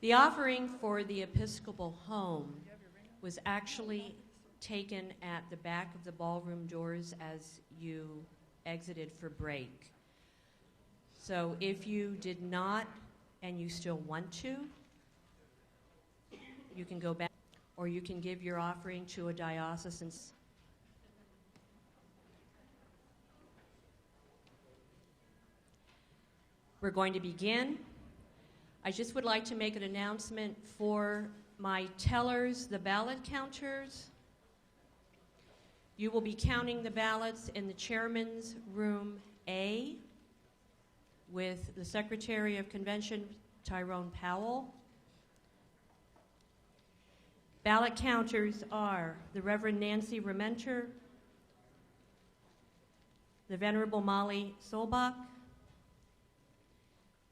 The offering for the Episcopal home was actually taken at the back of the ballroom doors as you exited for break. So if you did not and you still want to, you can go back, or you can give your offering to a diocesan. We're going to begin. I just would like to make an announcement for my tellers, the ballot counters. You will be counting the ballots in the chairman's room A with the Secretary of Convention, Tyrone Powell. Ballot counters are the Reverend Nancy Rementer, the Venerable Molly Solbach,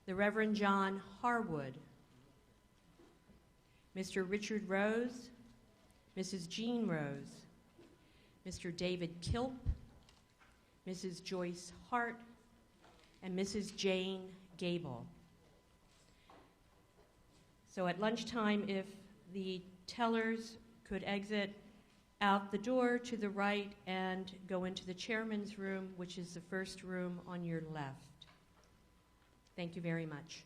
the Reverend John Harwood, Mr. Richard Rose, Mrs. Jean Rose, Mr. David Kilp, Mrs. Joyce Hart, and Mrs. Jane Gable. So at lunchtime, if the tellers could exit out the door to the right and go into the chairman's room, which is the first room on your left. Thank you very much.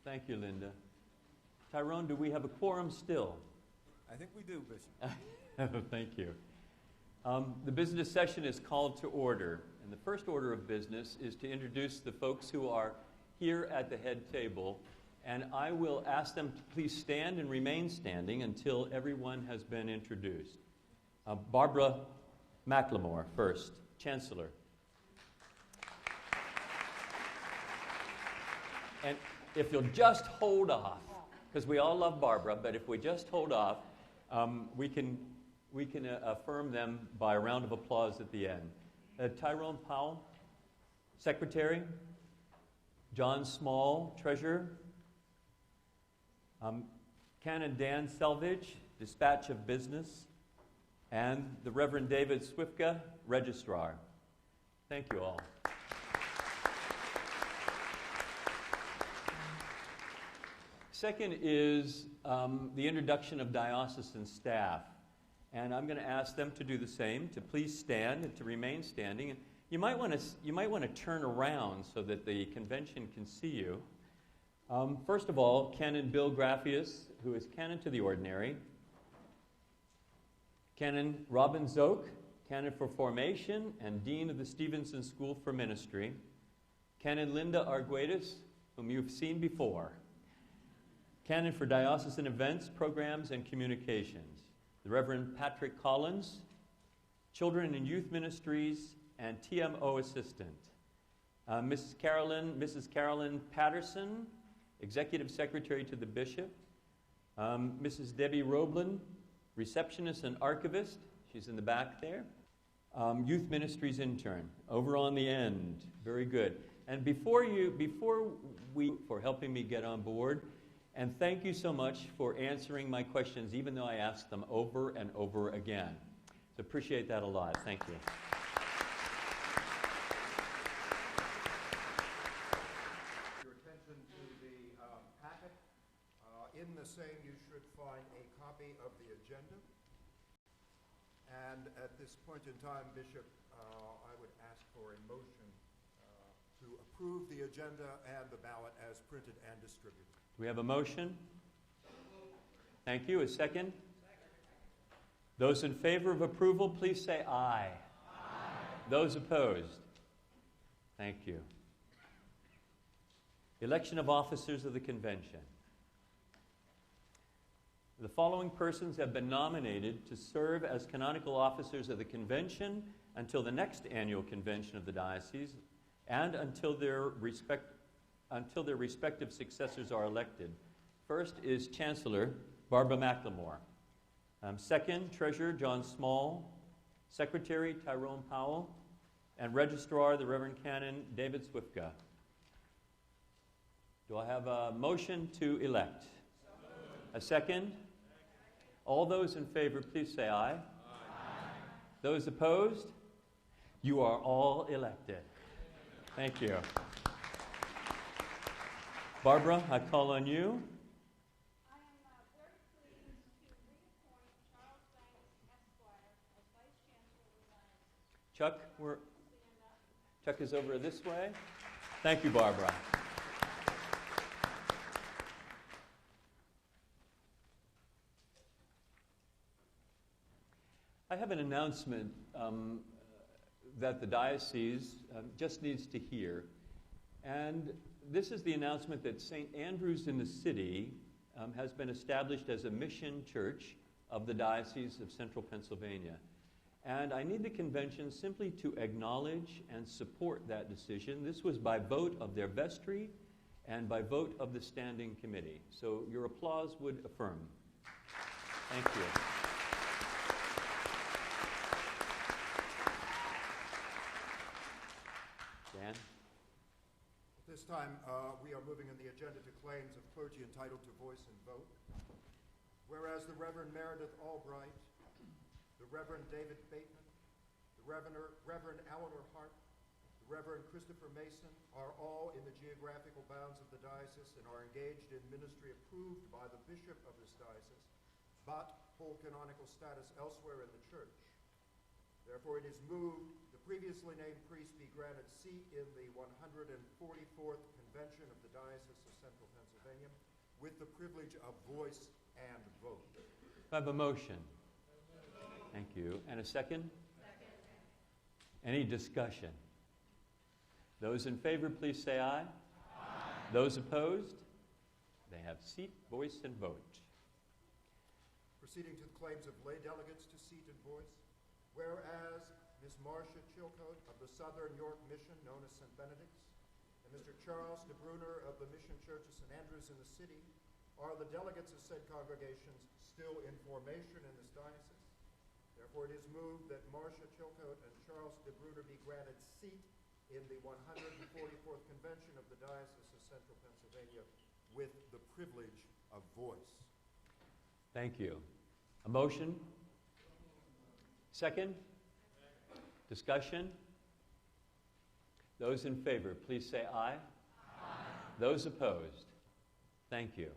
Thank you, Linda. Tyrone, do we have a quorum still? I think we do, Bishop. Thank you. The business session is called to order, and the first order of business is to introduce the folks who are here at the head table, and I will ask them to please stand and remain standing until everyone has been introduced. Barbara McLemore first, Chancellor. And if you'll just hold off, because we all love Barbara, but if we just hold off, we can affirm them by a round of applause at the end. Tyrone Powell, Secretary. John Small, Treasurer. Canon Dan Selvage, Dispatch of Business. And the Reverend David Swifka, Registrar. Thank you all. Second is the introduction of diocesan staff. And I'm going to ask them to do the same, to please stand and to remain standing. And you might want to turn around so that the convention can see you. First of all, Canon Bill Graffius, who is Canon to the Ordinary. Canon Robin Zook, Canon for Formation and Dean of the Stevenson School for Ministry. Canon Linda Arguedas, whom you've seen before. Canon for Diocesan Events, Programs, and Communications. The Reverend Patrick Collins, Children and Youth Ministries, and TMO Assistant. Mrs. Carolyn Patterson, Executive Secretary to the Bishop. Mrs. Debbie Roblin, Receptionist and Archivist. She's in the back there. Youth Ministries Intern, over on the end. Very good. And before helping me get on board, and thank you so much for answering my questions, even though I asked them over and over again. So appreciate that a lot. Thank you. Your attention to the packet. In the same, you should find a copy of the agenda. And at this point in time, Bishop, I would ask for a motion to approve the agenda and the ballot as printed and distributed. Do we have a motion? Thank you. A second? Those in favor of approval, please say aye. Aye. Those opposed? Thank you. Election of officers of the convention. The following persons have been nominated to serve as canonical officers of the convention until the next annual convention of the diocese and until their respective successors are elected. First is Chancellor Barbara McLemore. Second, Treasurer John Small. Secretary Tyrone Powell. And Registrar, the Reverend Canon David Swifka. Do I have a motion to elect? A second? All those in favor, please say aye. Aye. Those opposed? You are all elected. Thank you. Barbara, I call on you. I am very pleased to reappoint Charles Banks, Esquire, as Vice Chancellor of the Diocese. Chuck, Stand up. Chuck is over this way. Thank you, Barbara. I have an announcement that the diocese just needs to hear. And this is the announcement that St. Andrew's in the City has been established as a mission church of the Diocese of Central Pennsylvania. And I need the convention simply to acknowledge and support that decision. This was by vote of their vestry and by vote of the standing committee. So your applause would affirm. Thank you. Dan? At this time, we are moving in the agenda to claims of clergy entitled to voice and vote. Whereas the Reverend Meredith Albright, the Reverend David Bateman, the Reverend Eleanor Hart, the Reverend Christopher Mason are all in the geographical bounds of the diocese and are engaged in ministry approved by the bishop of this diocese, but hold canonical status elsewhere in the church. Therefore, it is moved the previously named priest be granted seat in the 144th Convention of the Diocese of Central Pennsylvania with the privilege of voice and vote. I have a motion. Thank you. And a second? Second. Any discussion? Those in favor, please say aye. Aye. Those opposed? They have seat, voice, and vote. Proceeding to the claims of lay delegates to seat and voice. Whereas Ms. Marcia Chilcote of the Southern York Mission, known as St. Benedict's, and Mr. Charles de Bruner of the Mission Church of St. Andrews in the City are the delegates of said congregations still in formation in this diocese. Therefore, it is moved that Marcia Chilcote and Charles de Bruner be granted seat in the 144th Convention of the Diocese of Central Pennsylvania with the privilege of voice. Thank you. A motion? Second? Discussion? Those in favor, please say aye. Aye. Those opposed? Thank you.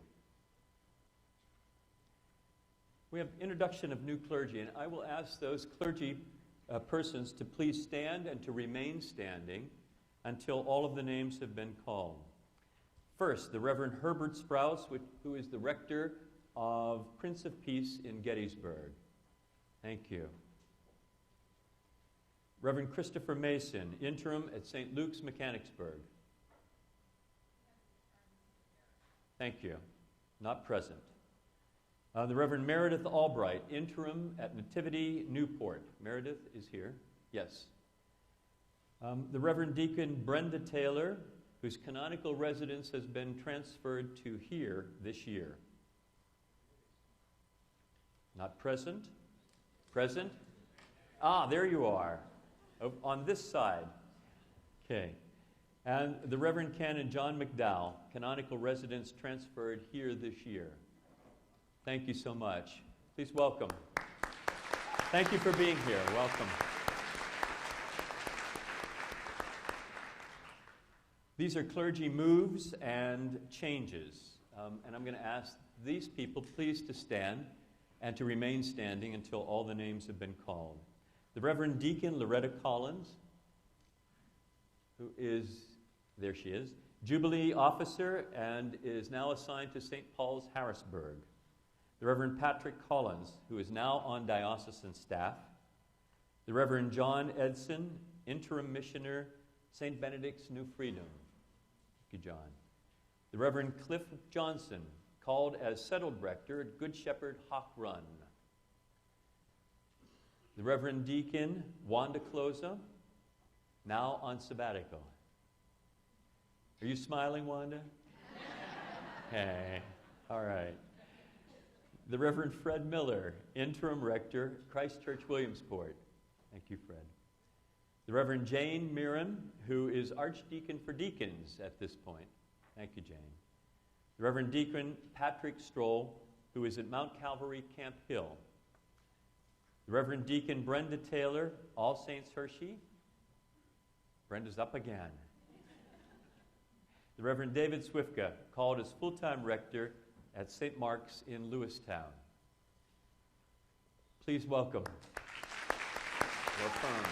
We have introduction of new clergy, and I will ask those clergy persons to please stand and to remain standing until all of the names have been called. First, the Reverend Herbert Sprouse, who is the rector of Prince of Peace in Gettysburg. Thank you. Reverend Christopher Mason, interim at St. Luke's, Mechanicsburg. Thank you. Not present. The Reverend Meredith Albright, interim at Nativity, Newport. Meredith is here. Yes. The Reverend Deacon Brenda Taylor, whose canonical residence has been transferred to here this year. Not present? Present? Ah, there you are. On this side. Okay. And the Reverend Canon John McDowell, canonical residence transferred here this year. Thank you so much. Please welcome. Thank you for being here. Welcome. These are clergy moves and changes. And I'm going to ask these people please to stand and to remain standing until all the names have been called. The Reverend Deacon Loretta Collins, who is, there she is, Jubilee Officer and is now assigned to St. Paul's, Harrisburg. The Reverend Patrick Collins, who is now on diocesan staff. The Reverend John Edson, Interim Missioner, St. Benedict's, New Freedom. Thank you, John. The Reverend Cliff Johnson, called as Settled Rector at Good Shepherd Hawk Run. The Reverend Deacon Wanda Closa, now on sabbatical. Are you smiling, Wanda? Okay, all right. The Reverend Fred Miller, Interim Rector, Christ Church, Williamsport. Thank you, Fred. The Reverend Jane Mirren, who is Archdeacon for Deacons at this point. Thank you, Jane. The Reverend Deacon Patrick Stroll, who is at Mount Calvary, Camp Hill. The Reverend Deacon Brenda Taylor, All Saints Hershey. Brenda's up again. the Reverend David Swifka, called as full-time rector at St. Mark's in Lewistown. Please welcome your firm.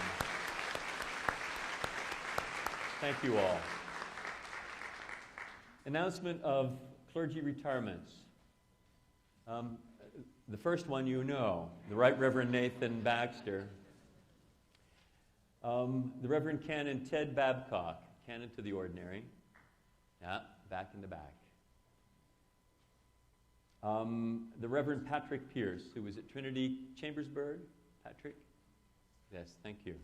Thank you all. Announcement of clergy retirements. The first one you know, the Right Reverend Nathan Baxter. The Reverend Canon Ted Babcock, Canon to the Ordinary. Yeah, back in the back. The Reverend Patrick Pierce, who was at Trinity Chambersburg. Patrick? Yes, thank you.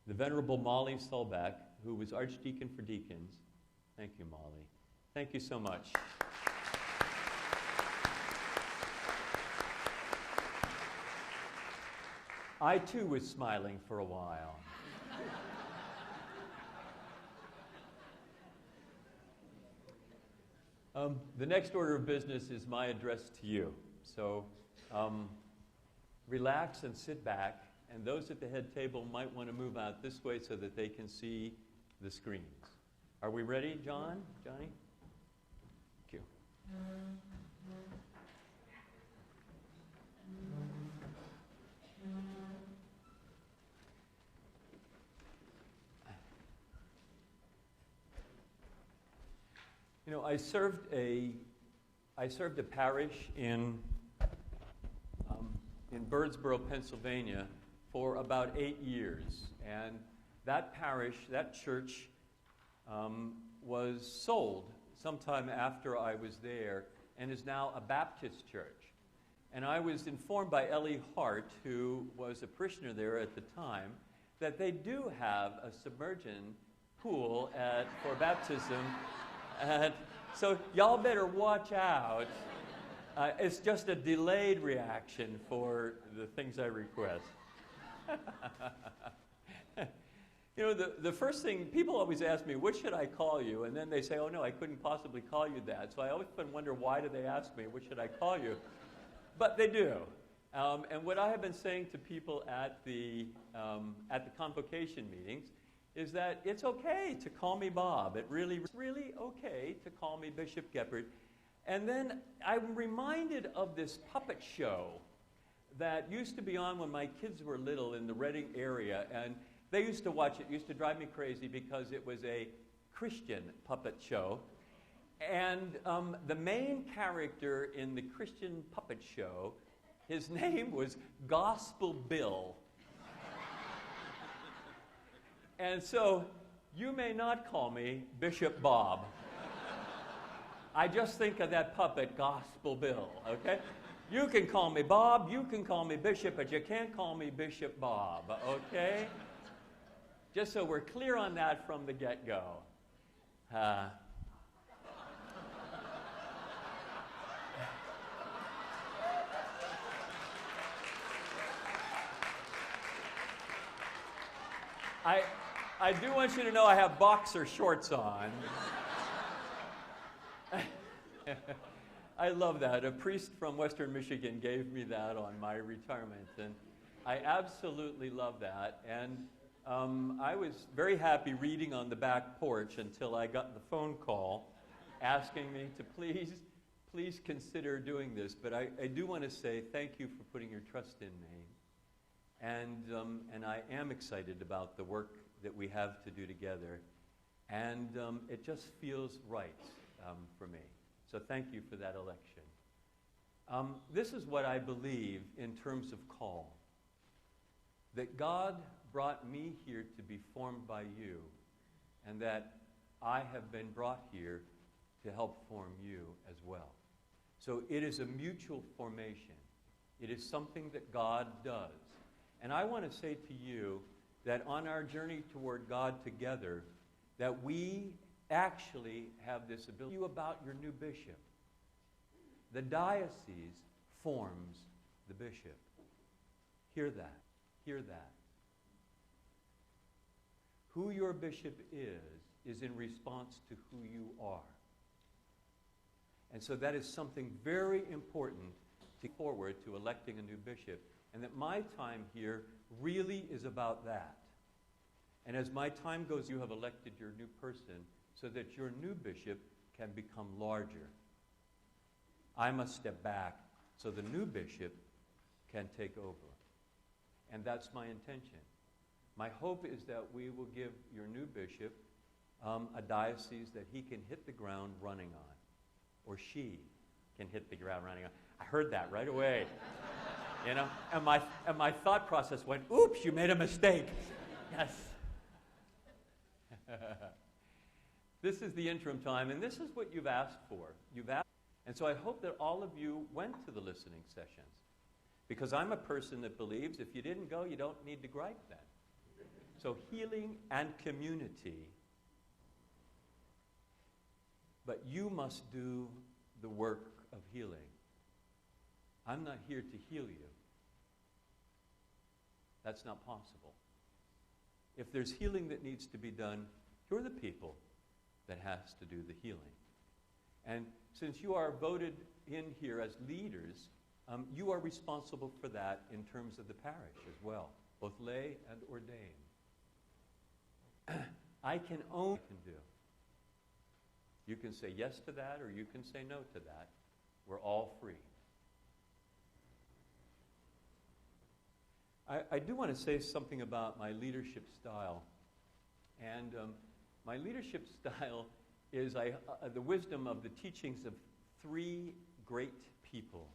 The Venerable Molly Solbach, who was Archdeacon for Deacons. Thank you, Molly. Thank you so much. I, too, was smiling for a while. The next order of business is my address to you. So relax and sit back, and those at the head table might want to move out this way so that they can see the screens. Are we ready, John? Johnny? Thank you. You know, I served a parish in Birdsboro, Pennsylvania, for about 8 years, and that parish, that church, was sold sometime after I was there, and is now a Baptist church. And I was informed by Ellie Hart, who was a parishioner there at the time, that they do have a submersion pool for baptism. And so y'all better watch out. It's just a delayed reaction for the things I request. You know, the first thing, people always ask me, what should I call you? And then they say, oh no, I couldn't possibly call you that. So I always wonder, why do they ask me, what should I call you? But they do. And what I have been saying to people at the convocation meetings is that it's okay to call me Bob. It's really okay to call me Bishop Geppert. And then I'm reminded of this puppet show that used to be on when my kids were little in the Reading area, and they used to watch it. It used to drive me crazy because it was a Christian puppet show. And the main character in the Christian puppet show, his name was Gospel Bill. And so you may not call me Bishop Bob. I just think of that puppet, Gospel Bill, okay? You can call me Bob, you can call me Bishop, but you can't call me Bishop Bob, okay? Just so we're clear on that from the get-go. I do want you to know I have boxer shorts on. I love that. A priest from Western Michigan gave me that on my retirement, and I absolutely love that. And I was very happy reading on the back porch until I got the phone call asking me to please consider doing this. But I do want to say thank you for putting your trust in me. And I am excited about the work that we have to do together. And it just feels right for me. So thank you for that election. This is what I believe in terms of call. That God brought me here to be formed by you, and that I have been brought here to help form you as well. So it is a mutual formation. It is something that God does. And I want to say to you that on our journey toward God together, that we actually have this ability. About your new bishop. The diocese forms the bishop. Hear that. Hear that. Who your bishop is in response to who you are. And so that is something very important to forward to electing a new bishop. And that my time here really is about that. And as my time goes, you have elected your new person, so that your new bishop can become larger. I must step back so the new bishop can take over. And that's my intention. My hope is that we will give your new bishop a diocese that he can hit the ground running on, or she can hit the ground running on. I heard that right away. You know, and my thought process went, oops, you made a mistake. Yes. This is the interim time, and this is what you've asked for. And so I hope that all of you went to the listening sessions, because I'm a person that believes if you didn't go, you don't need to gripe then. So healing and community. But you must do the work of healing. I'm not here to heal you. That's not possible. If there's healing that needs to be done, you're the people that has to do the healing. And since you are voted in here as leaders, you are responsible for that in terms of the parish as well, both lay and ordained. I can only do. You can say yes to that, or you can say no to that. We're all free. I do want to say something about my leadership style. And my leadership style is the wisdom of the teachings of three great people.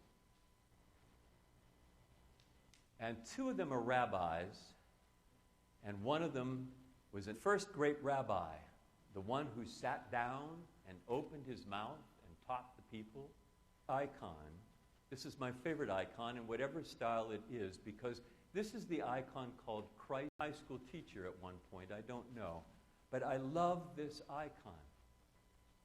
And two of them are rabbis, and one of them was the first great rabbi, the one who sat down and opened his mouth and taught the people. Icon. This is my favorite icon in whatever style it is, because this is the icon called Christ. High school teacher at one point, I don't know. But I love this icon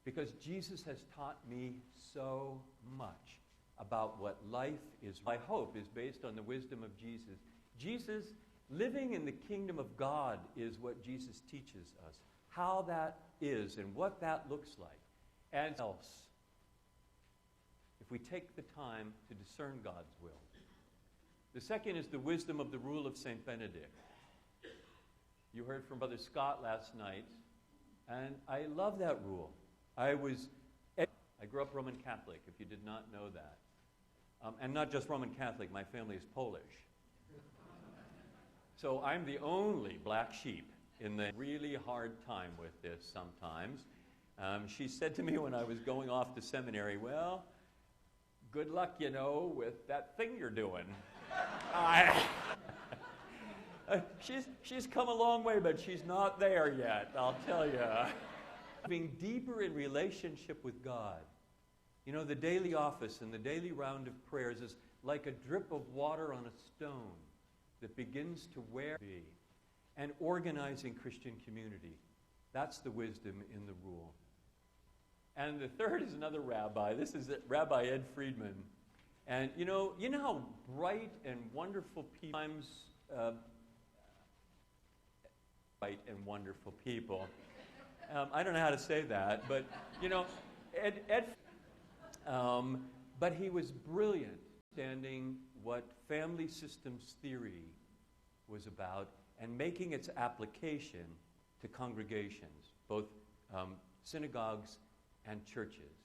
because Jesus has taught me so much about what life is. My hope is based on the wisdom of Jesus. Jesus, living in the kingdom of God is what Jesus teaches us. How that is and what that looks like. And else, if we take the time to discern God's will. The second is the wisdom of the rule of St. Benedict. You heard from Brother Scott last night, and I love that rule. I grew up Roman Catholic, if you did not know that. And not just Roman Catholic, my family is Polish. So I'm the only black sheep in the really hard time with this sometimes. She said to me when I was going off to seminary, well, good luck, you know, with that thing you're doing. She's come a long way, but she's not there yet, I'll tell you. Being deeper in relationship with God. You know, the daily office and the daily round of prayers is like a drip of water on a stone that begins to wear. And organizing Christian community. That's the wisdom in the rule. And the third is another rabbi. This is Rabbi Ed Friedman. And you know how bright and wonderful people, bright and wonderful people. I don't know how to say that, but you know, but he was brilliant, understanding what family systems theory was about and making its application to congregations, both synagogues and churches.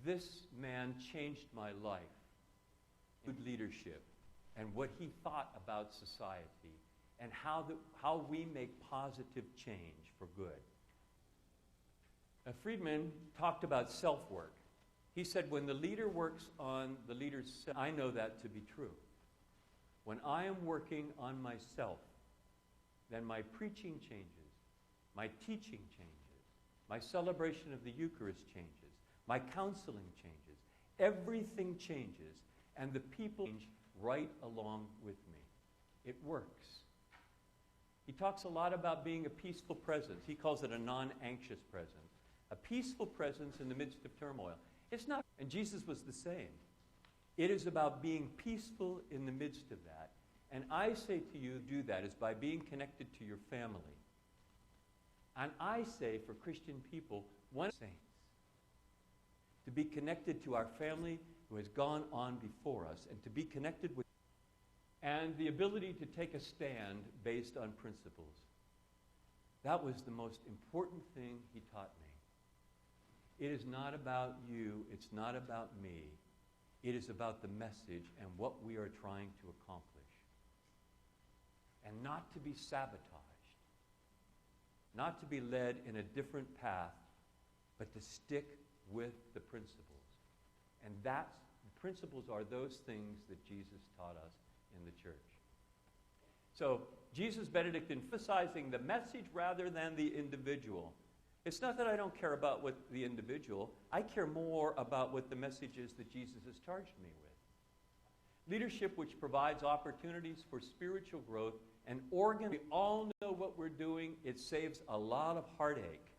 This man changed my life. Good leadership and what he thought about society and how we make positive change for good. Friedman talked about self-work. He said, when the leader works on the leader's self, I know that to be true. When I am working on myself, then my preaching changes, my teaching changes, my celebration of the Eucharist changes, my counseling changes, everything changes, and the people change right along with me. It works. He talks a lot about being a peaceful presence. He calls it a non-anxious presence. A peaceful presence in the midst of turmoil. It's not, and Jesus was the same. It is about being peaceful in the midst of that. And I say to you, do that is by being connected to your family. And I say for Christian people, one saints, to be connected to our family who has gone on before us, and to be connected with, and the ability to take a stand based on principles. That was the most important thing he taught me. It is not about you, it's not about me. It is about the message and what we are trying to accomplish. And not to be sabotaged, not to be led in a different path, but to stick with the principles. And the principles are those things that Jesus taught us in the church. So, Jesus Benedict emphasizing the message rather than the individual. It's not that I don't care about what the individual, I care more about what the message is that Jesus has charged me with. Leadership which provides opportunities for spiritual growth and we all know what we're doing, it saves a lot of heartache.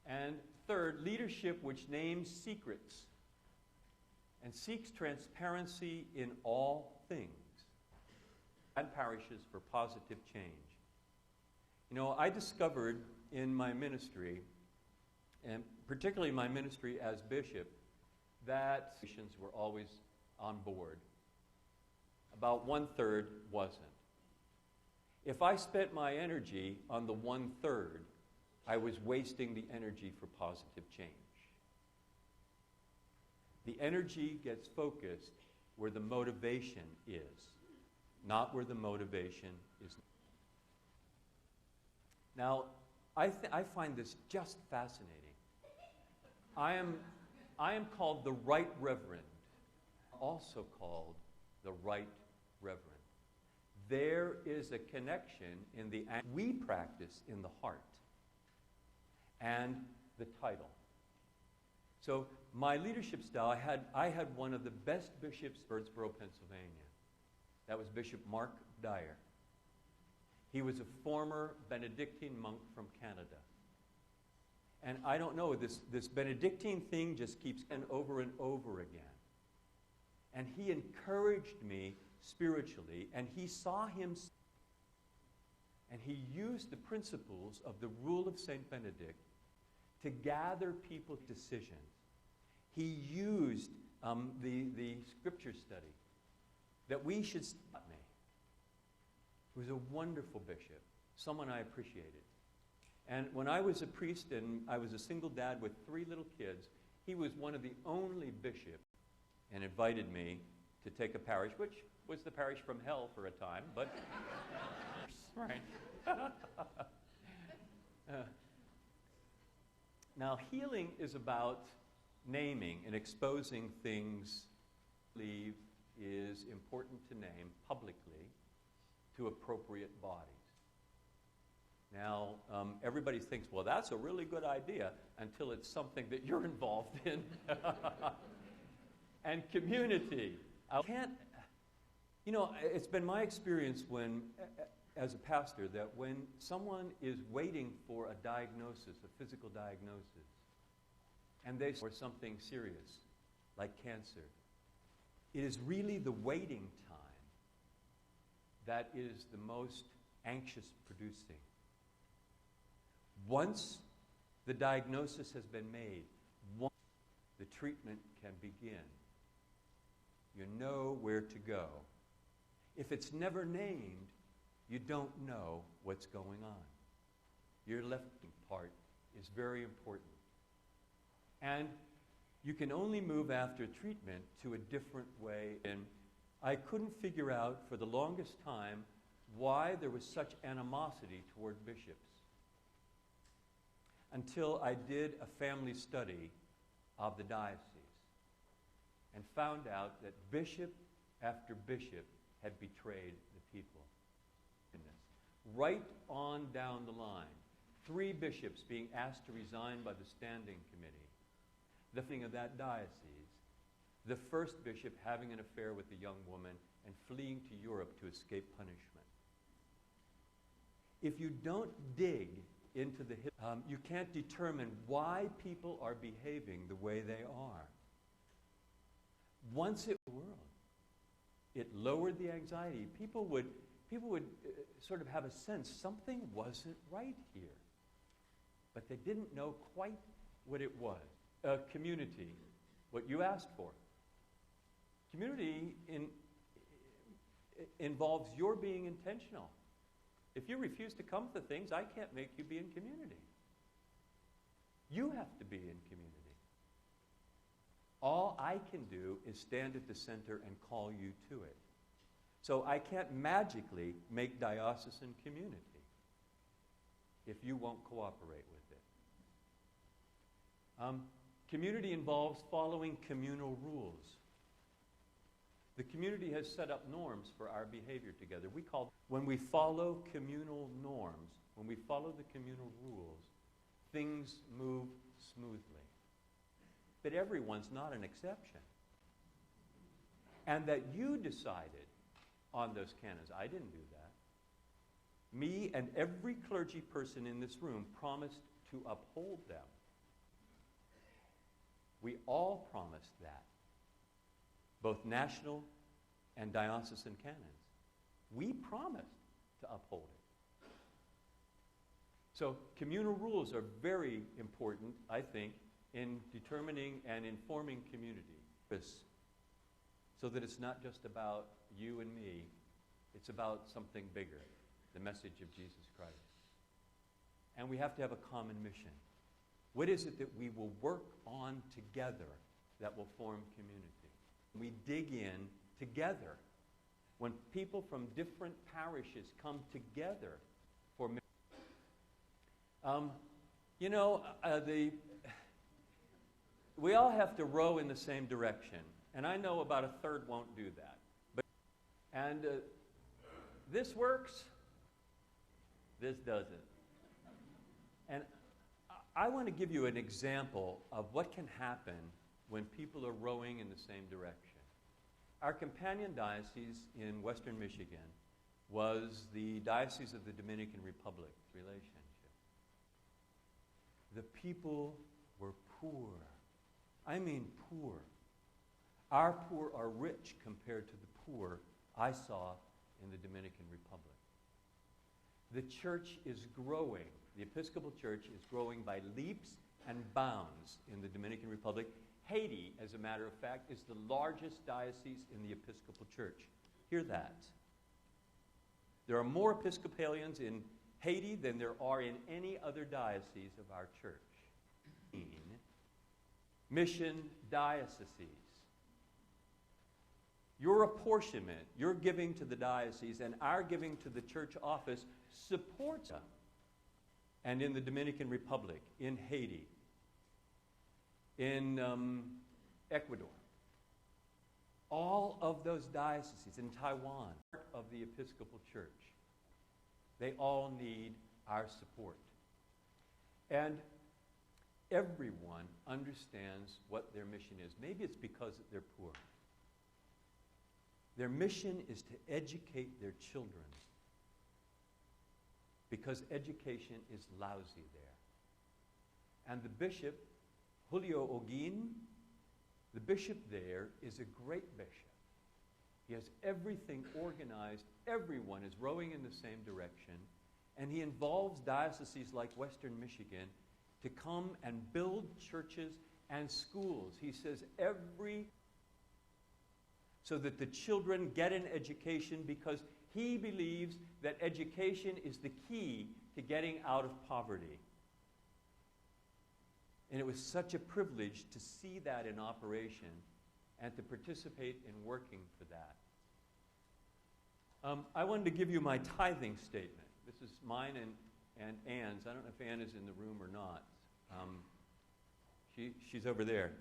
And third, leadership which names secrets and seeks transparency in all things and parishes for positive change. You know, I discovered in my ministry, and particularly my ministry as bishop, that Christians were always on board. About 1/3 wasn't. If I spent my energy on the 1/3, I was wasting the energy for positive change. The energy gets focused where the motivation is, not where the motivation is. Now, I find this just fascinating. I am called the Right Reverend, also called the Right Reverend. There is a connection in the act we practice in the heart and the title. So my leadership style, I had one of the best bishops in Birdsboro, Pennsylvania. That was Bishop Mark Dyer. He was a former Benedictine monk from Canada. And I don't know, this Benedictine thing just keeps and over again. And he encouraged me spiritually, and he saw him, and he used the principles of the rule of St. Benedict to gather people's decisions. He used the scripture study that we should stop me. He was a wonderful bishop, someone I appreciated. And when I was a priest and I was a single dad with 3 little kids, he was one of the only bishops and invited me to take a parish, which was the parish from hell for a time, but right. Now, healing is about naming and exposing things I believe is important to name publicly to appropriate bodies. Now, everybody thinks, well, that's a really good idea until it's something that you're involved in. And community. I can't, you know, it's been my experience when, as a pastor, that when someone is waiting for a diagnosis, a physical diagnosis, and they for something serious, like cancer, it is really the waiting time that is the most anxious producing. Once the diagnosis has been made, once the treatment can begin, you know where to go. If it's never named, you don't know what's going on. Your left part is very important. And you can only move after treatment to a different way. And I couldn't figure out for the longest time why there was such animosity toward bishops, until I did a family study of the diocese and found out that bishop after bishop had betrayed the people. Right on down the line, 3 bishops being asked to resign by the standing committee. The thing of that diocese, the first bishop having an affair with a young woman and fleeing to Europe to escape punishment. If you don't dig into the you can't determine why people are behaving the way they are. Once it world, it lowered the anxiety. People would sort of have a sense something wasn't right here, but they didn't know quite what it was. Community, what you asked for. Community involves your being intentional. If you refuse to come to things, I can't make you be in community. You have to be in community. All I can do is stand at the center and call you to it. So I can't magically make diocesan community if you won't cooperate with it. Community involves following communal rules. The community has set up norms for our behavior together. When we follow communal norms, when we follow the communal rules, things move smoothly. But everyone's not an exception. And that you decided on those canons. I didn't do that. Me and every clergy person in this room promised to uphold them. We all promised that, both national and diocesan canons. We promised to uphold it. So communal rules are very important, I think, in determining and informing community. So that it's not just about you and me, it's about something bigger, the message of Jesus Christ. And we have to have a common mission. What is it that we will work on together that will form community? We dig in together. When people from different parishes come together for we all have to row in the same direction. And I know about a third won't do that. This works, this doesn't. And I want to give you an example of what can happen when people are rowing in the same direction. Our companion diocese in Western Michigan was the Diocese of the Dominican Republic relationship. The people were poor. I mean poor. Our poor are rich compared to the poor I saw in the Dominican Republic. The church is growing. The Episcopal Church is growing by leaps and bounds in the Dominican Republic. Haiti, as a matter of fact, is the largest diocese in the Episcopal Church. Hear that. There are more Episcopalians in Haiti than there are in any other diocese of our church. Mission dioceses. Your apportionment, your giving to the diocese, and our giving to the church office supports us. And in the Dominican Republic, in Haiti, in Ecuador, all of those dioceses, in Taiwan, part of the Episcopal Church, they all need our support. And everyone understands what their mission is. Maybe it's because they're poor. Their mission is to educate their children, because education is lousy there. And the bishop, Julio Oguin, the bishop there is a great bishop. He has everything organized. Everyone is rowing in the same direction. And he involves dioceses like Western Michigan to come and build churches and schools. He says so that the children get an education, because he believes that education is the key to getting out of poverty. And it was such a privilege to see that in operation and to participate in working for that. I wanted to give you my tithing statement. This is mine and Anne's. I don't know if Anne is in the room or not. She's over there.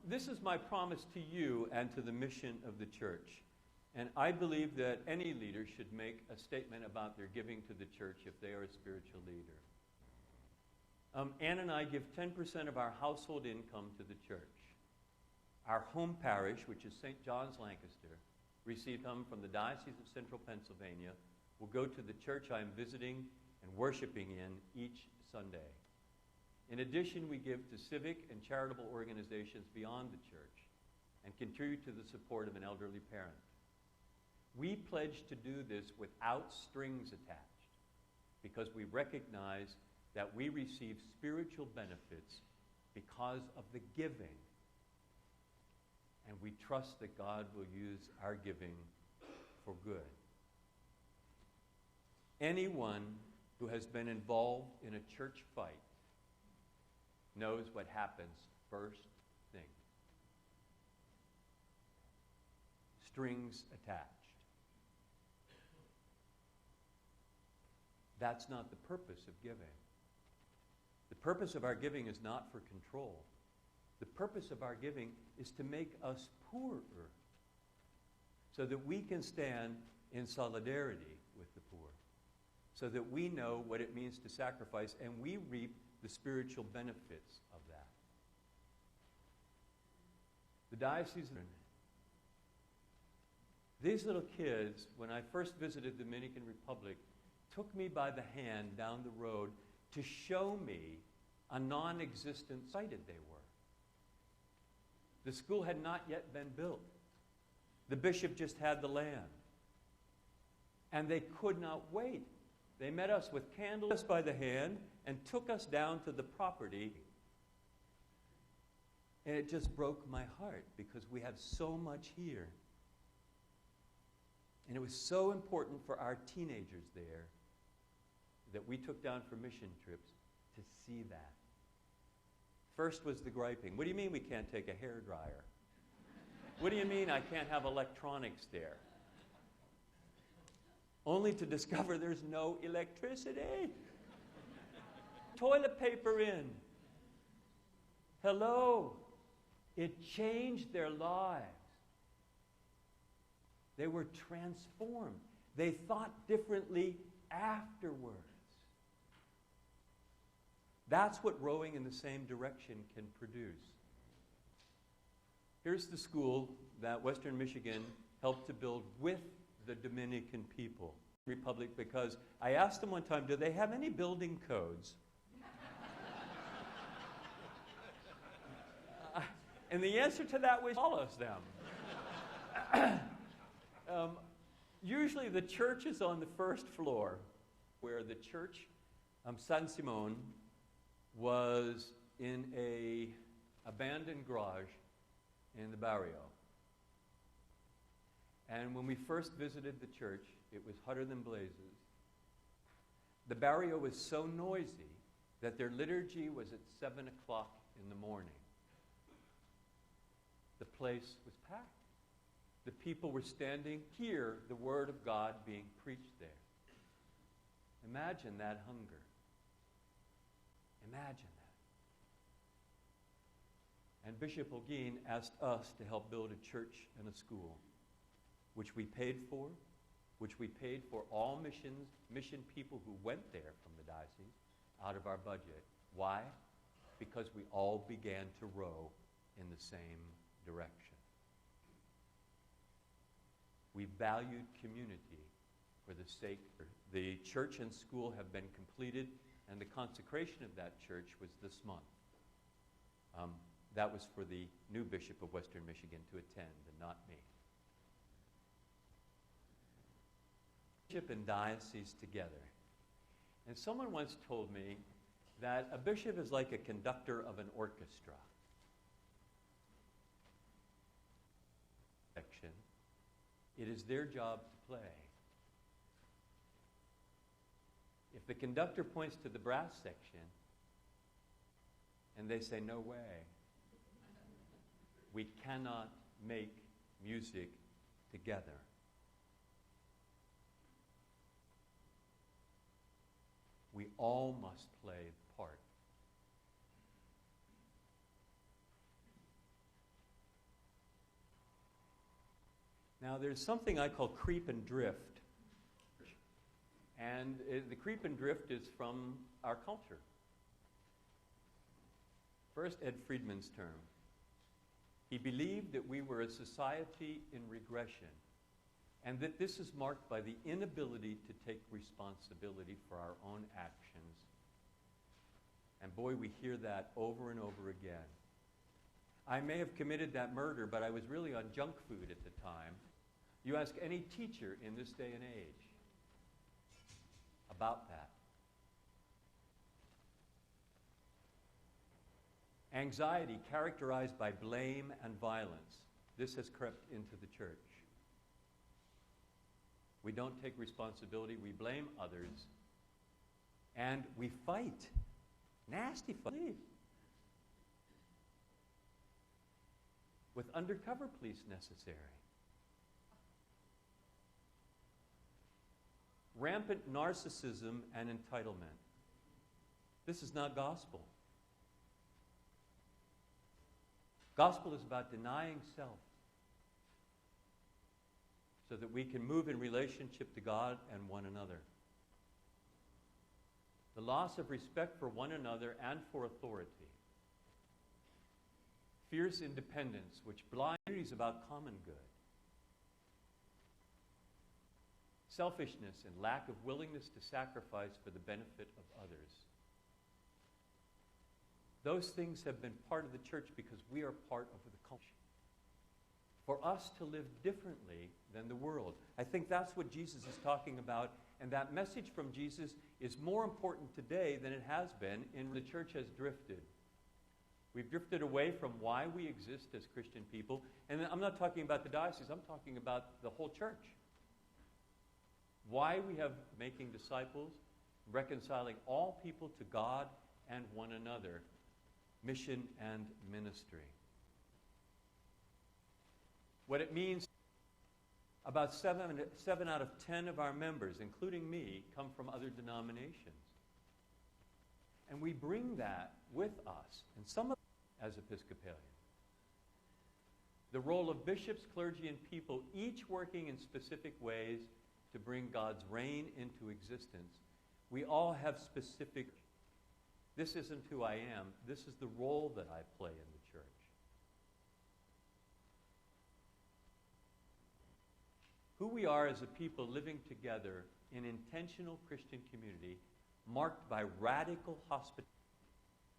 This is my promise to you and to the mission of the church. And I believe that any leader should make a statement about their giving to the church if they are a spiritual leader. Anne and I give 10% of our household income to the church. Our home parish, which is St. John's, Lancaster, receives income from the Diocese of Central Pennsylvania, will go to the church I am visiting and worshiping in each Sunday. In addition, we give to civic and charitable organizations beyond the church and contribute to the support of an elderly parent. We pledge to do this without strings attached, because we recognize that we receive spiritual benefits because of the giving. And we trust that God will use our giving for good. Anyone who has been involved in a church fight knows what happens first thing. Strings attached. That's not the purpose of giving. The purpose of our giving is not for control. The purpose of our giving is to make us poorer so that we can stand in solidarity with the poor, so that we know what it means to sacrifice and we reap the spiritual benefits of that. The diocese, these little kids, when I first visited the Dominican Republic, took me by the hand down the road to show me a non-existent sited they were. The school had not yet been built. The bishop just had the land. And they could not wait. They met us with candles by the hand and took us down to the property. And it just broke my heart because we have so much here. And it was so important for our teenagers there that we took down for mission trips to see that. First was the griping. What do you mean we can't take a hairdryer? What do you mean I can't have electronics there? Only to discover there's no electricity. Toilet paper in. Hello. It changed their lives. They were transformed. They thought differently afterwards. That's what rowing in the same direction can produce. Here's the school that Western Michigan helped to build with the Dominican people, Republic, because I asked them one time, do they have any building codes? And the answer to that was follows them. Usually the church is on the first floor, where the church, San Simon, was in a abandoned garage in the barrio. And when we first visited the church, it was hotter than blazes. The barrio was so noisy that their liturgy was at 7 o'clock in the morning. The place was packed. The people were standing to hear the word of God being preached there. Imagine that hunger. Imagine that. And Bishop Holguin asked us to help build a church and a school, which we paid for, which we paid for all mission people who went there from the diocese out of our budget. Why? Because we all began to row in the same direction. We valued community for the sake. The church and school have been completed, and the consecration of that church was this month. That was for the new Bishop of Western Michigan to attend, and not me. Bishop and diocese together. And someone once told me that a bishop is like a conductor of an orchestra. It is their job to play. If the conductor points to the brass section and they say, no way, we cannot make music together. We all must play the part. Now, there's something I call creep and drift. And the creep and drift is from our culture. First, Ed Friedman's term. He believed that we were a society in regression, and that this is marked by the inability to take responsibility for our own actions. And boy, we hear that over and over again. I may have committed that murder, but I was really on junk food at the time. You ask any teacher in this day and age about that. Anxiety characterized by blame and violence. This has crept into the church. We don't take responsibility. We blame others. And we fight. Nasty fight. With undercover police necessary. Rampant narcissism and entitlement. This is not gospel. Gospel is about denying self so that we can move in relationship to God and one another. The loss of respect for one another and for authority. Fierce independence, which blinds communities about common good. Selfishness and lack of willingness to sacrifice for the benefit of others. Those things have been part of the church because we are part of the culture. For us to live differently than the world. I think that's what Jesus is talking about, and that message from Jesus is more important today than it has been, and the church has drifted. We've drifted away from why we exist as Christian people, and I'm not talking about the diocese, I'm talking about the whole church. Why we have making disciples, reconciling all people to God and one another, mission and ministry. What it means, about 7 out of 10 of our members, including me, come from other denominations. And we bring that with us, and some of us as Episcopalians. The role of bishops, clergy, and people, each working in specific ways to bring God's reign into existence. We all have specific. This isn't who I am. This is the role that I play in the church. Who we are as a people living together in intentional Christian community marked by radical hospitality,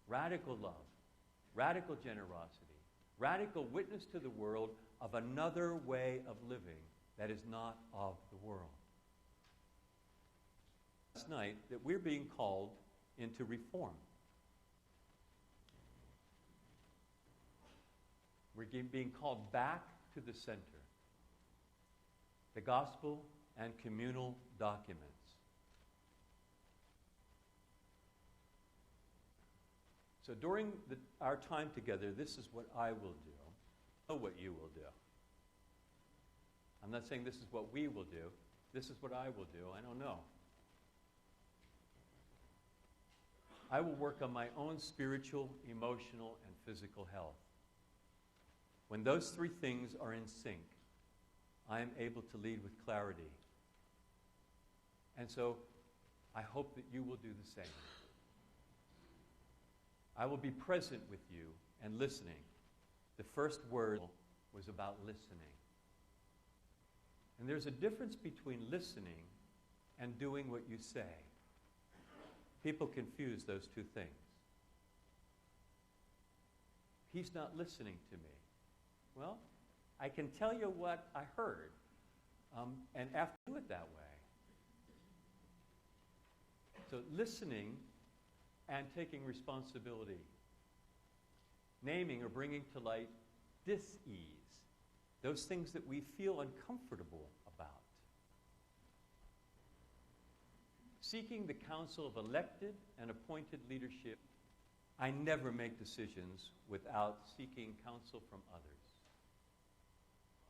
radical love, radical generosity, radical witness to the world of another way of living that is not of the world. Last night that we're being called into reform. We're being called back to the center. The gospel and communal documents. So during our time together, this is what I will do. I know what you will do. I'm not saying this is what we will do. This is what I will do. I don't know. I will work on my own spiritual, emotional, and physical health. When those three things are in sync, I am able to lead with clarity. And so, I hope that you will do the same. I will be present with you and listening. The first word was about listening. And there's a difference between listening and doing what you say. People confuse those two things. He's not listening to me. Well, I can tell you what I heard, and have to do it that way. So listening and taking responsibility. Naming or bringing to light dis-ease. Those things that we feel uncomfortable about. Seeking the counsel of elected and appointed leadership. I never make decisions without seeking counsel from others.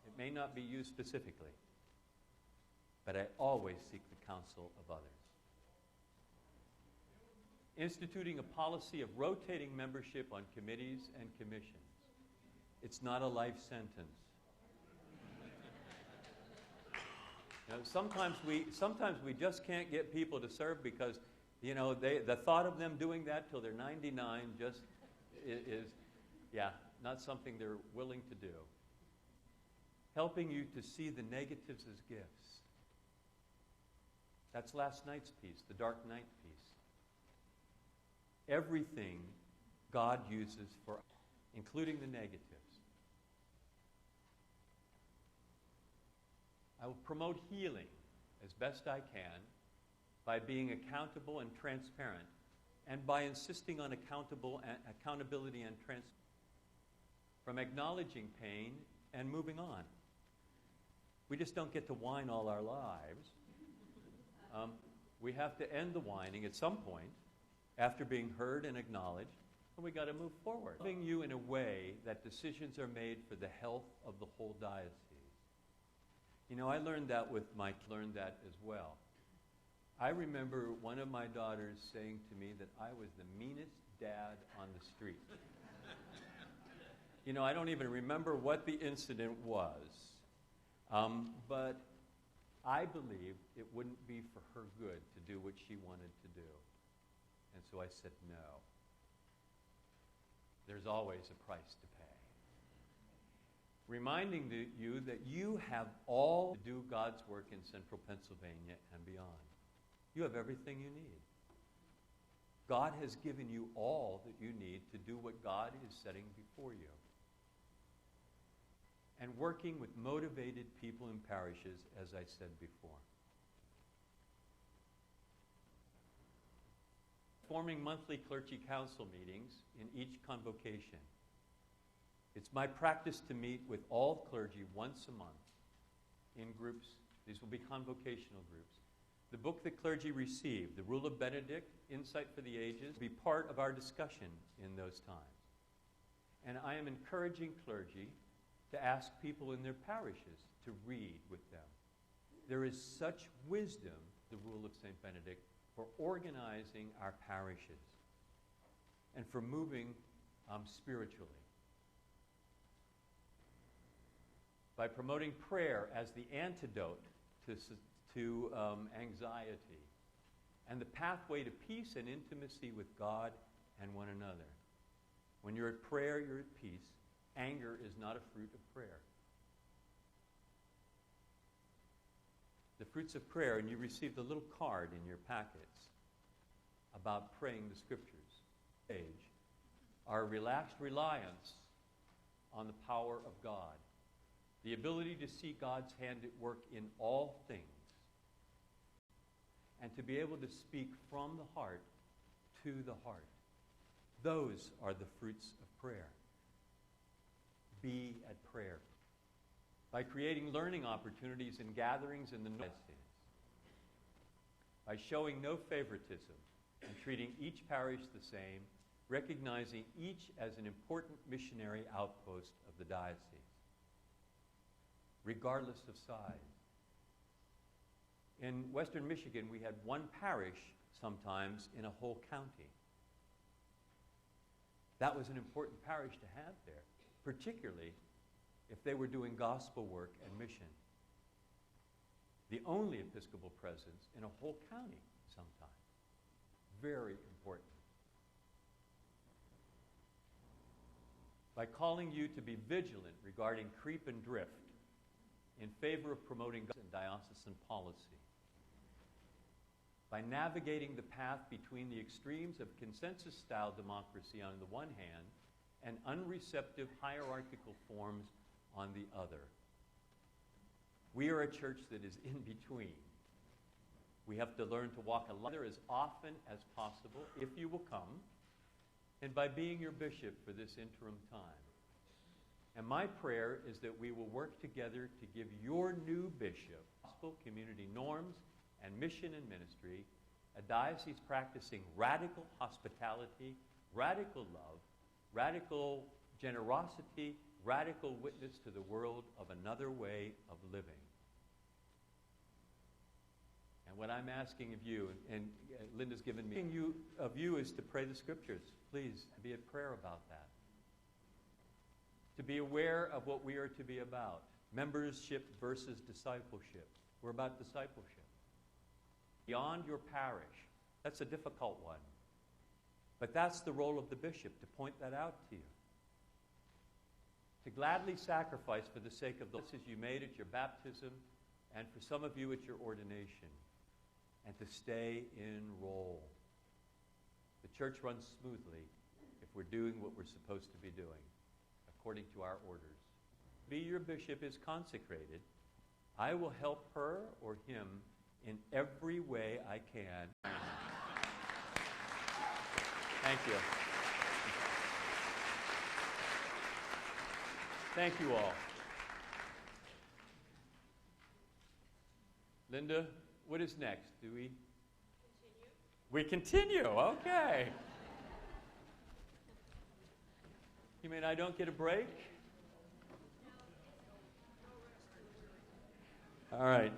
It may not be you specifically, but I always seek the counsel of others. Instituting a policy of rotating membership on committees and commissions. It's not a life sentence. You know, sometimes we just can't get people to serve because, you know, the thought of them doing that till they're 99 just is not something they're willing to do. Helping you to see the negatives as gifts. That's last night's piece, the dark night piece. Everything God uses for us, including the negatives. I will promote healing as best I can by being accountable and transparent, and by insisting on accountability and transparency, from acknowledging pain and moving on. We just don't get to whine all our lives. We have to end the whining at some point after being heard and acknowledged, and we got to move forward. Loving you in a way that decisions are made for the health of the whole diocese. You know, I learned that as well. I remember one of my daughters saying to me that I was the meanest dad on the street. You know, I don't even remember what the incident was, but I believed it wouldn't be for her good to do what she wanted to do. And so I said no. There's always a price to pay. Reminding you that you have all to do God's work in central Pennsylvania and beyond. You have everything you need. God has given you all that you need to do what God is setting before you. And working with motivated people in parishes, as I said before. Forming monthly clergy council meetings in each convocation. It's my practice to meet with all clergy once a month in groups. These will be convocational groups. The book that clergy receive, The Rule of Benedict, Insight for the Ages, will be part of our discussion in those times. And I am encouraging clergy to ask people in their parishes to read with them. There is such wisdom, the Rule of St. Benedict, for organizing our parishes and for moving spiritually. By promoting prayer as the antidote to anxiety and the pathway to peace and intimacy with God and one another. When you're at prayer, you're at peace. Anger is not a fruit of prayer. The fruits of prayer, and you received a little card in your packets about praying the Scriptures. Our relaxed reliance on the power of God. The ability to see God's hand at work in all things. And to be able to speak from the heart to the heart. Those are the fruits of prayer. Be at prayer. By creating learning opportunities and gatherings in the diocese. By showing no favoritism and treating each parish the same, recognizing each as an important missionary outpost of the diocese, regardless of size. In Western Michigan, we had one parish sometimes in a whole county. That was an important parish to have there, particularly if they were doing gospel work and mission. The only Episcopal presence in a whole county sometimes. Very important. By calling you to be vigilant regarding creep and drift in favor of promoting diocesan policy. By navigating the path between the extremes of consensus-style democracy on the one hand and unreceptive hierarchical forms on the other. We are a church that is in between. We have to learn to walk together as often as possible, if you will come, and by being your bishop for this interim time. And my prayer is that we will work together to give your new bishop gospel, community norms, and mission and ministry, a diocese practicing radical hospitality, radical love, radical generosity, radical witness to the world of another way of living. And what I'm asking of you, and Linda's given me, of you is to pray the Scriptures. Please be at prayer about that. To be aware of what we are to be about. Membership versus discipleship. We're about discipleship. Beyond your parish. That's a difficult one. But that's the role of the bishop, to point that out to you. To gladly sacrifice for the sake of the promises you made at your baptism, and for some of you at your ordination. And to stay in role. The church runs smoothly if we're doing what we're supposed to be doing, according to our orders. Be your bishop is consecrated. I will help her or him in every way I can. Thank you. Thank you all. Linda, what is next? Do we? Continue. We continue, okay. You mean I don't get a break? All right.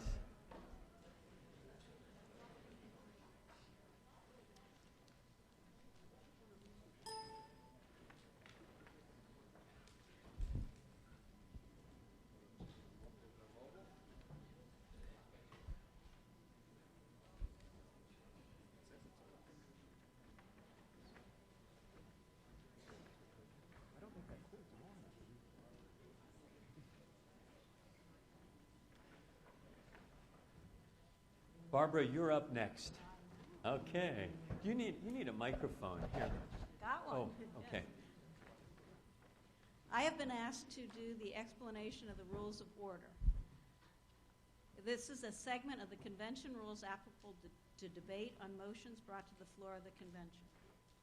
Barbara, you're up next. Okay. You need a microphone here. Got one. Oh, okay. I have been asked to do the explanation of the rules of order. This is a segment of the convention rules applicable to debate on motions brought to the floor of the convention.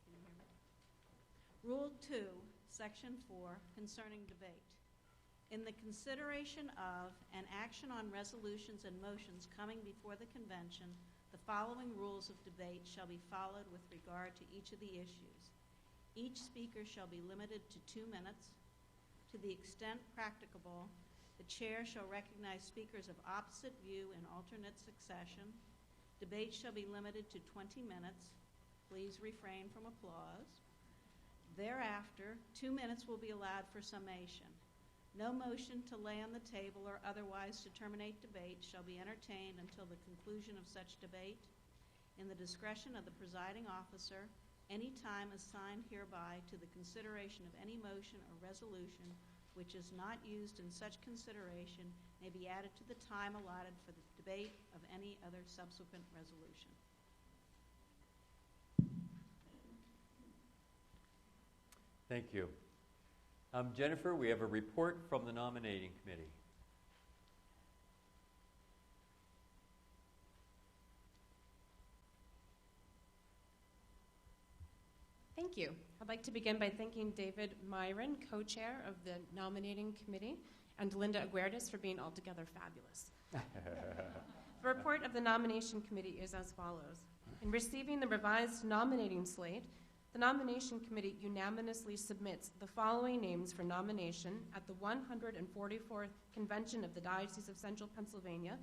Can you hear me? Rule 2, Section 4, concerning debate. In the consideration of and action on resolutions and motions coming before the convention, the following rules of debate shall be followed with regard to each of the issues. Each speaker shall be limited to 2 minutes. To the extent practicable, the chair shall recognize speakers of opposite view in alternate succession. Debate shall be limited to 20 minutes. Please refrain from applause. Thereafter, 2 minutes will be allowed for summation. No motion to lay on the table or otherwise to terminate debate shall be entertained until the conclusion of such debate. In the discretion of the presiding officer, any time assigned hereby to the consideration of any motion or resolution which is not used in such consideration may be added to the time allotted for the debate of any other subsequent resolution. Thank you. Jennifer, we have a report from the nominating committee. Thank you. I'd like to begin by thanking David Myron, co-chair of the nominating committee, and Linda Aguirres for being altogether fabulous. The report of the nomination committee is as follows. In receiving the revised nominating slate, the nomination committee unanimously submits the following names for nomination at the 144th Convention of the Diocese of Central Pennsylvania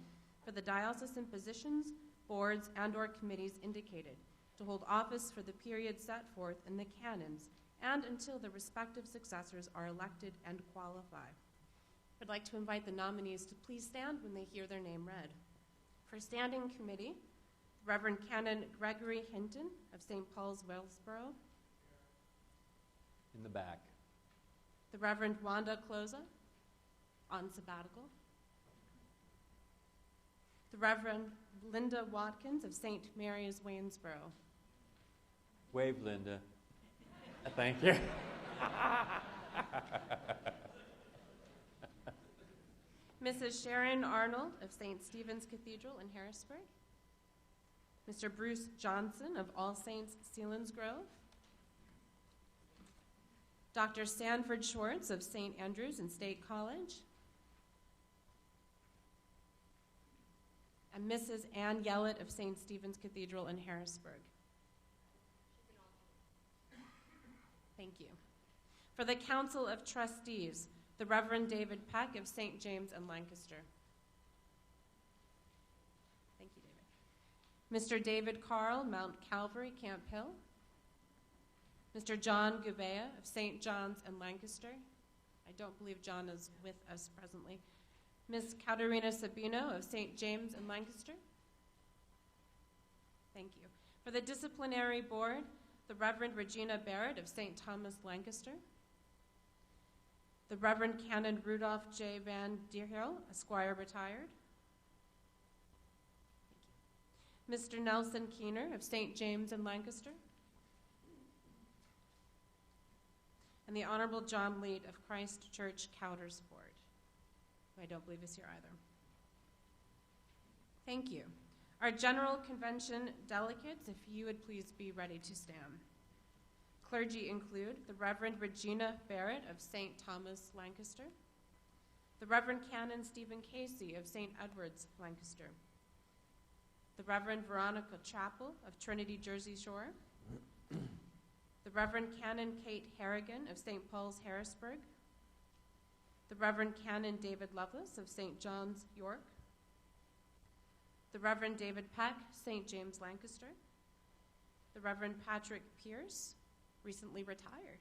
for the diocesan positions, boards, and/or committees indicated to hold office for the period set forth in the canons and until the respective successors are elected and qualify. I'd like to invite the nominees to please stand when they hear their name read. For standing committee, Reverend Canon Gregory Hinton of St. Paul's, Wellsboro. In the back. The Reverend Wanda Cloza, on sabbatical. The Reverend Linda Watkins of St. Mary's, Waynesboro. Wave, Linda. Thank you. Mrs. Sharon Arnold of St. Stephen's Cathedral in Harrisburg. Mr. Bruce Johnson of All Saints, Selinsgrove. Dr. Sanford Schwartz of St. Andrews and State College. And Mrs. Ann Yellett of St. Stephen's Cathedral in Harrisburg. Thank you. For the Council of Trustees, the Reverend David Peck of St. James and Lancaster. Thank you, David. Mr. David Carl, Mount Calvary, Camp Hill. Mr. John Gouveia of St. John's and Lancaster. I don't believe John is with us presently. Ms. Katerina Sabino of St. James and Lancaster. Thank you. For the Disciplinary Board, the Reverend Regina Barrett of St. Thomas, Lancaster. The Reverend Canon Rudolph J. Van Dierhill, Esquire, retired. Mr. Nelson Keener of St. James and Lancaster. And the Honorable John Leet of Christ Church, Coudersport, who I don't believe is here either. Thank you. Our General Convention delegates, if you would please be ready to stand. Clergy include the Reverend Regina Barrett of St. Thomas, Lancaster, the Reverend Canon Stephen Casey of St. Edward's, Lancaster, the Reverend Veronica Chappell of Trinity Jersey Shore, the Reverend Canon Kate Harrigan of St. Paul's Harrisburg, the Reverend Canon David Lovelace of St. John's York, the Reverend David Peck, St. James Lancaster, the Reverend Patrick Pierce, recently retired,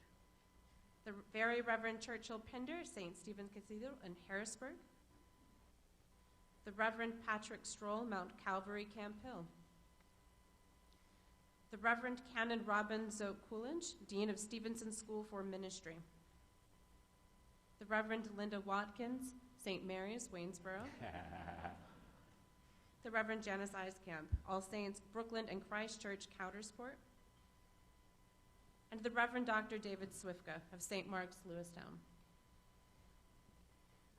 the Very Reverend Churchill Pinder, St. Stephen's Cathedral in Harrisburg, the Reverend Patrick Stroll, Mount Calvary, Camp Hill, the Reverend Canon Robin Zoe Coolidge, Dean of Stevenson School for Ministry, the Reverend Linda Watkins, St. Mary's, Waynesboro, the Reverend Janice Eiskamp, All Saints, Brookland and Christchurch, Coudersport, and the Reverend Dr. David Swifka of St. Mark's, Lewistown.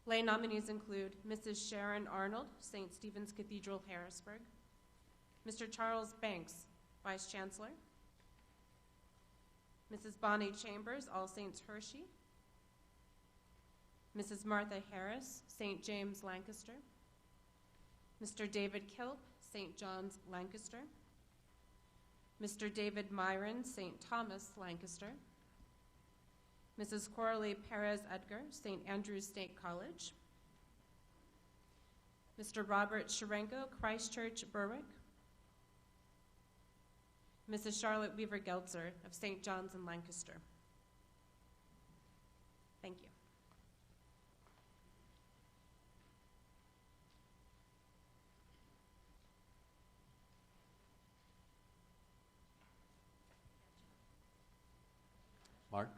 Lay nominees include Mrs. Sharon Arnold, St. Stephen's Cathedral, Harrisburg, Mr. Charles Banks, Vice Chancellor, Mrs. Bonnie Chambers, All Saints Hershey, Mrs. Martha Harris, St. James Lancaster, Mr. David Kilp, St. John's Lancaster, Mr. David Myron, St. Thomas Lancaster, Mrs. Coralie Perez Edgar, St. Andrew's State College, Mr. Robert Sharenko, Christchurch, Berwick, Mrs. Charlotte Weaver Geltzer of St. John's in Lancaster. Thank you. Mark?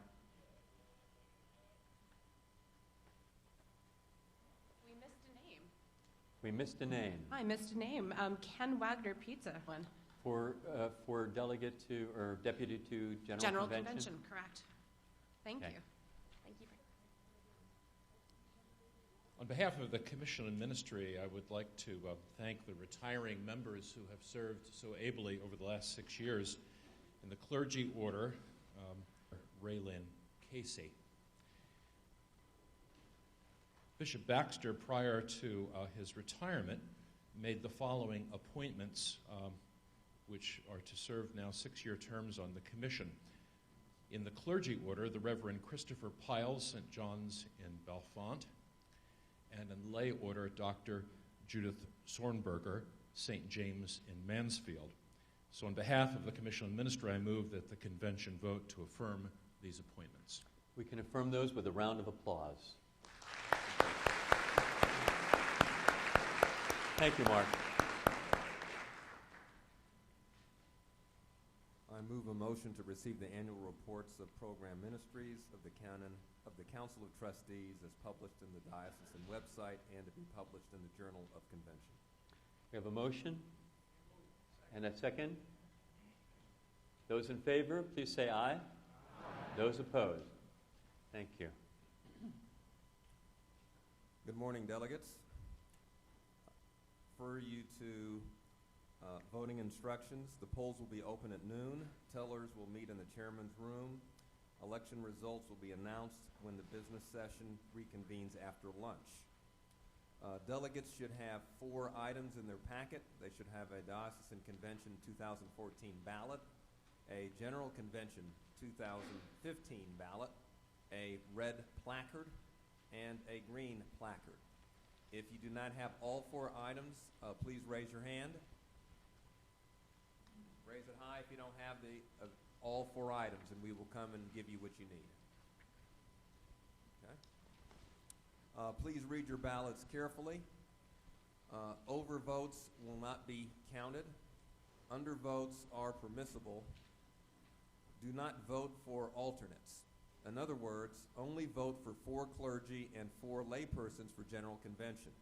We missed a name. We missed a name I missed a name. Ken Wagner Pizza one. for delegate to, or deputy to General Convention? Correct. Thank Okay. you. Thank you. On behalf of the Commission and Ministry, I would like to thank the retiring members who have served so ably over the last 6 years in the clergy order, Raylyn Casey. Bishop Baxter, prior to his retirement, made the following appointments, which are to serve now 6-year terms on the Commission. In the clergy order, the Reverend Christopher Piles, St. John's in Belfont, and in lay order, Dr. Judith Sornberger, St. James in Mansfield. So on behalf of the Commission and Ministry, I move that the Convention vote to affirm these appointments. We can affirm those with a round of applause. Thank you, Mark. I move a motion to receive the annual reports of program ministries of the Council of Trustees as published in the diocesan website and to be published in the Journal of Convention. We have a motion and a second. Those in favor, please say aye. Aye. Those opposed? Thank you. Good morning, delegates. For you to voting instructions. The polls will be open at noon. Tellers will meet in the chairman's room. Election results will be announced when the business session reconvenes after lunch. Delegates should have 4 items in their packet. They should have a Diocesan Convention 2014 ballot, a General Convention 2015 ballot, a red placard, and a green placard. If you do not have all 4 items, please raise your hand. Raise it high if you don't have all 4 items, and we will come and give you what you need. Okay. Please read your ballots carefully. Overvotes will not be counted. Undervotes are permissible. Do not vote for alternates. In other words, only vote for 4 clergy and 4 laypersons for General Convention.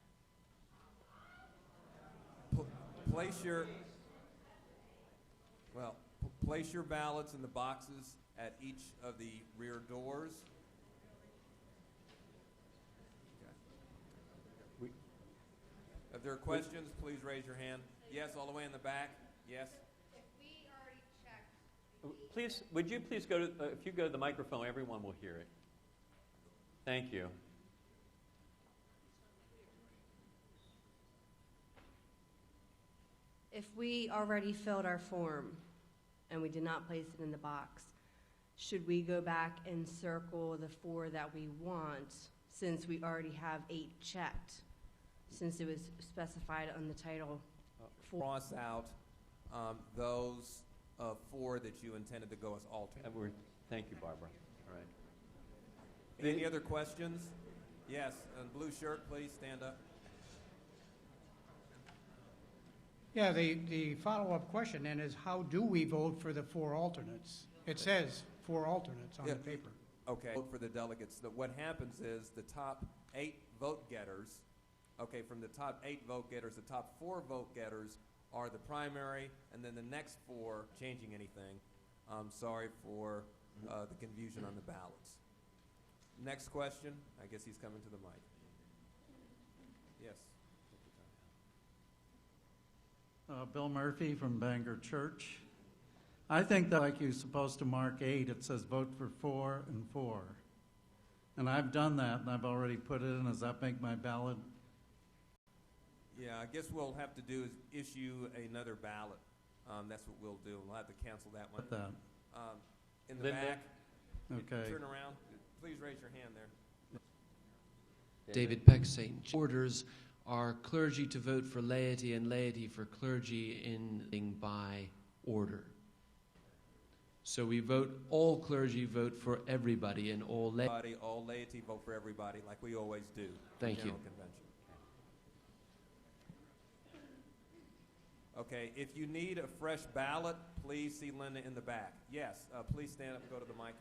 Place your ballots in the boxes at each of the rear doors. Okay. If there are questions, please raise your hand. Yes, all the way in the back. Yes. If we already checked, Please, would you please go to, if you go to the microphone, everyone will hear it. Thank you. if we already filled our form and we did not place it in the box, should we go back and circle the 4 that we want since we already have 8 checked, since it was specified on the title? Cross out those 4 that you intended to go as alternate. Thank you, Barbara. All right. Any other questions? Yes, blue shirt, please stand up. Yeah, the follow-up question then is, how do we vote for the 4 alternates? It says 4 alternates on the paper. Okay, vote for the delegates. What happens is the top 8 vote getters, okay, from the top 8 vote getters, the top 4 vote getters are the primary, and then the next 4, changing anything. I'm sorry for the confusion on the ballots. Next question. I guess he's coming to the mic. Yes. Bill Murphy from Bangor Church. I think that like you're supposed to mark 8, it says vote for 4 and 4. And I've done that, and I've already put it in. Does that make my ballot? Yeah, I guess what we'll have to do is issue another ballot. That's what we'll do. We'll have to cancel that one. Put that. In the Linda? back. Okay. Turn around. Please raise your hand there. David Peck, St. Orders are clergy to vote for laity and laity for clergy in by order. So we vote, all clergy vote for everybody, and all laity vote for everybody, like we always do. Thank you. General Convention. Okay, if you need a fresh ballot, please see Linda in the back. Yes, please stand up and go to the mic.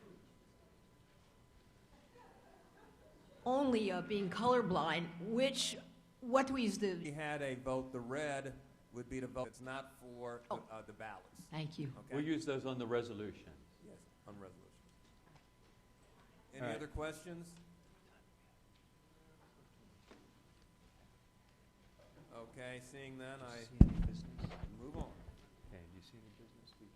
Only being colorblind, what do we do? We had a vote, the red would be the vote. It's not for the ballots. Thank you. Okay? We'll use those on the resolution. Yes, on resolution. Any All right. other questions? Okay, seeing none, I move on. Okay, do you see any business we can?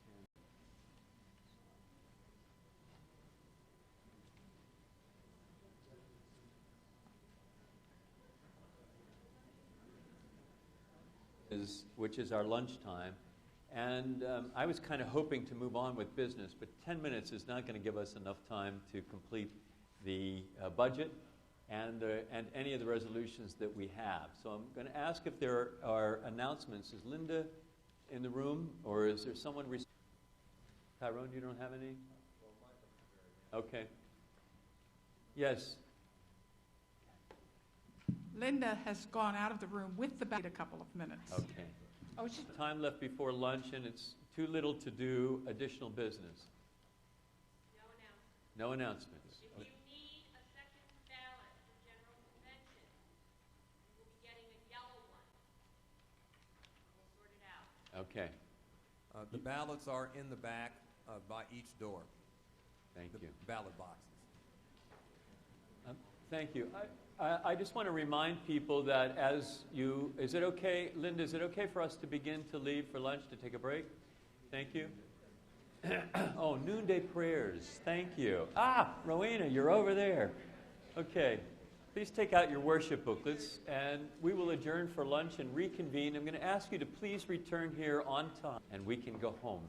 Which is our lunchtime. And I was kind of hoping to move on with business, but 10 minutes is not going to give us enough time to complete the budget and any of the resolutions that we have. So I'm going to ask if there are announcements. Is Linda in the room, or is there someone? Tyrone, you don't have any? Okay. Yes. Linda has gone out of the room with the ballot a couple of minutes. Okay. Oh, Time left before lunch, and it's too little to do additional business. No announcements. If you need a second ballot for General Convention, you will be getting a yellow one. We'll sort it out. Okay. The ballots are in the back by each door. Thank you. Ballot boxes. Thank you. I just want to remind people that is it okay, Linda, is it okay for us to begin to leave for lunch to take a break? Thank you. Oh, noonday prayers. Thank you. Rowena, you're over there. Okay. Please take out your worship booklets, and we will adjourn for lunch and reconvene. I'm going to ask you to please return here on time, and we can go home.